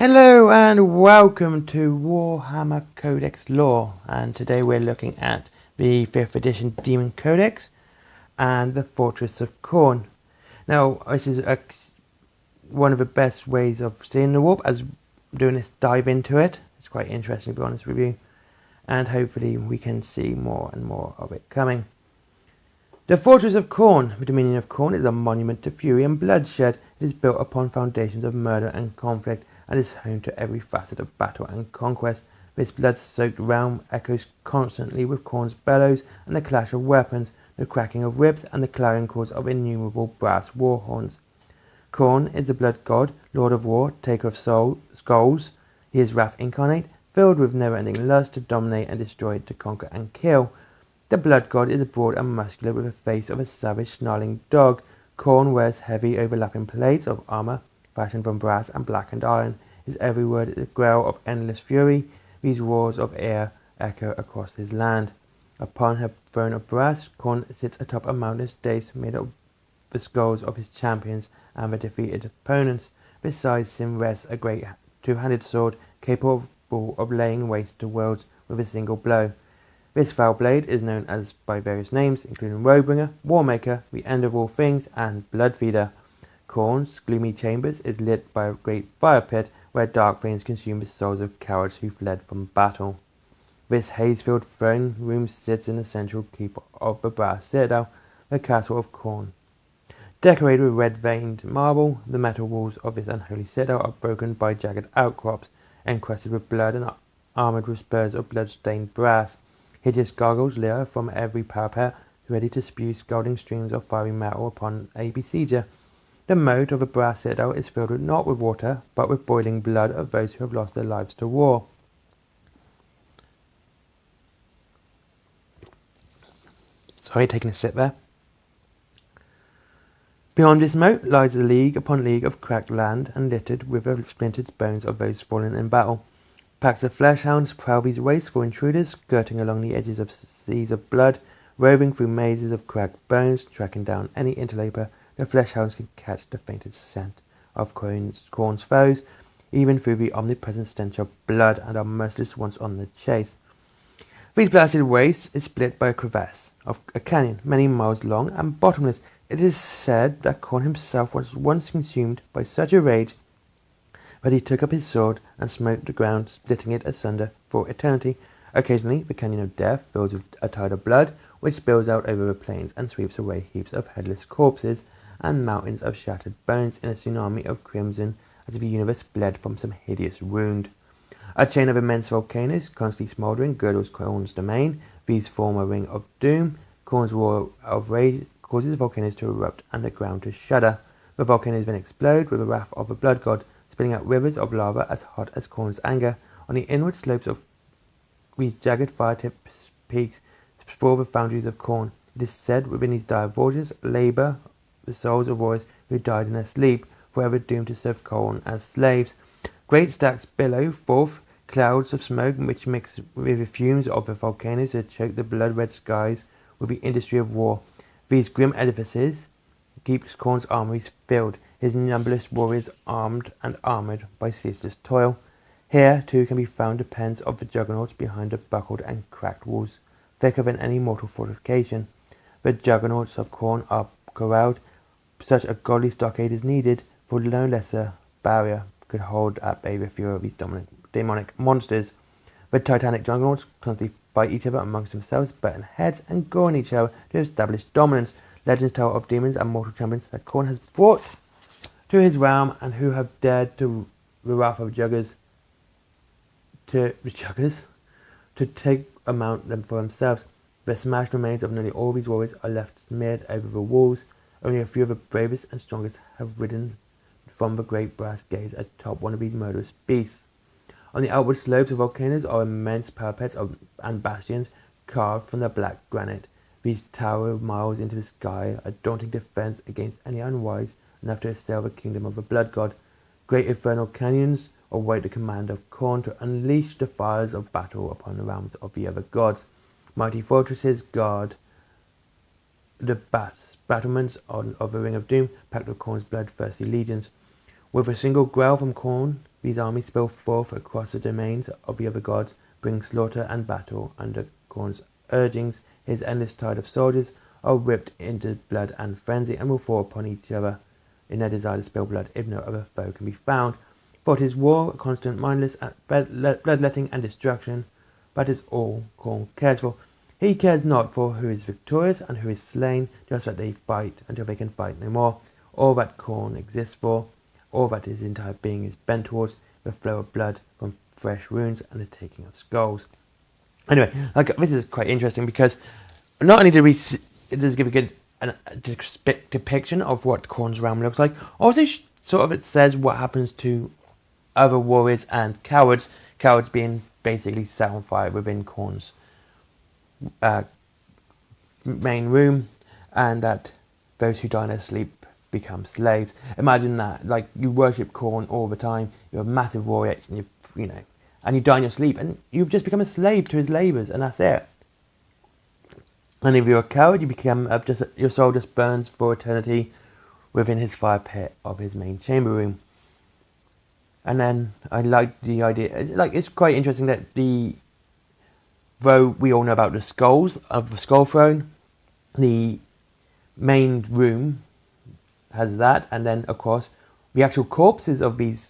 Hello and welcome to Warhammer Codex lore, and today we're looking at the 5th edition Demon Codex and the Fortress of Khorne. Now this is one of the best ways of seeing the warp, as doing this dive into it. It's quite interesting, to be honest with you, and hopefully we can see more and more of it coming. The Fortress of Khorne, the Dominion of Khorne, is a monument to fury and bloodshed. It is built upon foundations of murder and conflict, and is home to every facet of battle and conquest. This blood-soaked realm echoes constantly with Khorne's bellows and the clash of weapons, the cracking of whips, and the clarion calls of innumerable brass war horns. Khorne is the blood god, lord of war, taker of skulls. He is wrath incarnate, filled with never-ending lust to dominate and destroy, to conquer and kill. The blood god is broad and muscular, with the face of a savage, snarling dog. Khorne wears heavy, overlapping plates of armor, fashioned from brass and blackened iron. His every word is a growl of endless fury. These roars of air echo across his land. Upon her throne of brass, Khorne sits atop a mountainous dais made of the skulls of his champions and their defeated opponents. Beside him rests a great two-handed sword, capable of laying waste to worlds with a single blow. This foul blade is known as by various names, including Roadbringer, Warmaker, the End of All Things, and Bloodfeeder. Khorne's gloomy chambers is lit by a great fire pit where dark flames consume the souls of cowards who fled from battle. This haze-filled throne room sits in the central keep of the brass citadel, the castle of Khorne. Decorated with red-veined marble, the metal walls of this unholy citadel are broken by jagged outcrops, encrusted with blood and armoured with spurs of blood-stained brass. Hideous gargoyles leer from every parapet, ready to spew scalding streams of fiery metal upon a besieger. The moat of a brass citadel is filled not with water, but with boiling blood of those who have lost their lives to war. Sorry, taking a sip there. Beyond this moat lies a league upon league of cracked land, and littered with the splintered bones of those fallen in battle. Packs of flesh-hounds prowl these wasteful intruders, skirting along the edges of seas of blood, roving through mazes of cracked bones, tracking down any interloper. The flesh-hounds can catch the faintest scent of Khorne's foes, even through the omnipresent stench of blood, and are merciless once on the chase. These blasted wastes is split by a crevasse of a canyon, many miles long and bottomless. It is said that Khorne himself was once consumed by such a rage but he took up his sword and smote the ground, splitting it asunder for eternity. Occasionally, the canyon of death fills with a tide of blood, which spills out over the plains and sweeps away heaps of headless corpses and mountains of shattered bones in a tsunami of crimson, as if the universe bled from some hideous wound. A chain of immense volcanoes, constantly smouldering, girdles Khorne's domain. These form a ring of doom. Khorne's roar of rage causes volcanoes to erupt and the ground to shudder. The volcanoes then explode with the wrath of the blood god, spilling out rivers of lava as hot as Khorne's anger. On the inward slopes of these jagged fire-tipped peaks sprawl the foundries of Khorne. It is said within these dire forges labour the souls of warriors who died in their sleep, forever doomed to serve Khorne as slaves. Great stacks billow forth clouds of smoke which mix with the fumes of the volcanoes to choke the blood-red skies with the industry of war. These grim edifices keep Khorne's armories filled, his numberless warriors armed and armoured by ceaseless toil. Here, too, can be found the pens of the juggernauts behind the buckled and cracked walls, thicker than any mortal fortification. The juggernauts of Khorne are corralled. Such a godly stockade is needed, for no lesser barrier could hold at bay the fury of these demonic monsters. The titanic juggernauts constantly fight each other amongst themselves, butting heads and goring each other to establish dominance. Legends tell of demons and mortal champions that Khorne has brought to his realm, and who have dared to the wrath of juggers to take a mount them for themselves. The smashed remains of nearly all these warriors are left smeared over the walls. Only a few of the bravest and strongest have ridden from the great brass gates atop one of these murderous beasts. On the outward slopes of volcanoes are immense parapets and bastions carved from the black granite. These tower miles into the sky, a daunting defence against any unwise enough to assail the kingdom of the blood god. Great infernal canyons await the command of Khorne to unleash the fires of battle upon the realms of the other gods. Mighty fortresses guard the battlements of the Ring of Doom, packed with Khorne's bloodthirsty legions. With a single growl from Khorne, These armies spill forth across the domains of the other gods, bring slaughter and battle. Under Khorne's urgings, his endless tide of soldiers are whipped into blood and frenzy and will fall upon each other in their desire to spill blood if no other foe can be found. For it is war, constant, mindless, bloodletting and destruction. That is all Khorne cares for. He cares not for who is victorious and who is slain, just that they fight until they can fight no more. All that Khorne exists for, all that his entire being is bent towards, the flow of blood from fresh wounds and the taking of skulls. Anyway, this is quite interesting because not only did we does give a good depiction of what Khorne's realm looks like, also sort of it says what happens to other warriors and cowards. Cowards being basically set on fire within Khorne's main room, and that those who die in their sleep become slaves. Imagine that, like, you worship Khorne all the time, you're a massive warrior, and and you die in your sleep, and you've just become a slave to his labours, and that's it. And if you're a coward, you become your soul just burns for eternity within his fire pit of his main chamber room. And then I like the idea. It's quite interesting that though we all know about the skulls of the Skull Throne, the main room has that, and then of course the actual corpses of these